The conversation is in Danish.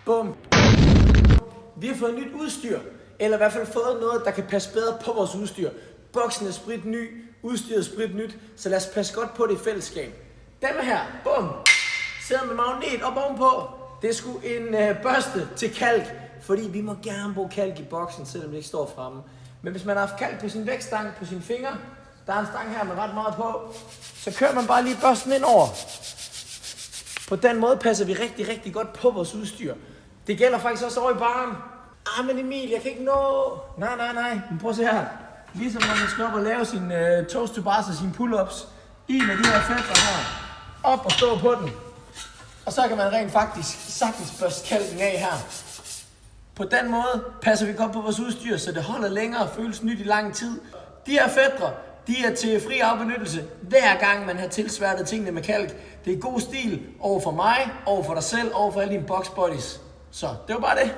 Bum. Vi har fået nyt udstyr, eller i hvert fald fået noget, der kan passe bedre på vores udstyr. Boksen er sprit ny, udstyret er sprit nyt, så lad os passe godt på det i fællesskab. Dem her, bum, sidder med magnet op ovenpå. Det er sgu en børste til kalk, fordi vi må gerne bruge kalk i boksen, selvom det ikke står fremme. Men hvis man har haft kalk på sin vægtstang, på sine fingre, der er en stang her med ret meget på, så kører man bare lige børsten ind over. På den måde passer vi rigtig, rigtig godt på vores udstyr. Det gælder faktisk også over i baren. Men Emil, jeg kan ikke nå. Nej. Men prøv at se her. Ligesom når man skal op og lave sine toast to bars og sine pull-ups. En af de her fætter her. Op og stå på den. Og så kan man rent faktisk sagtens børste kalken af her. På den måde passer vi godt på vores udstyr, så det holder længere og føles nyt i lang tid. De her fætre, de er til fri afbenyttelse hver gang man har tilsværtet tingene med kalk. Det er god stil over for mig, over for dig selv, over for alle dine box buddies. Så det var bare det.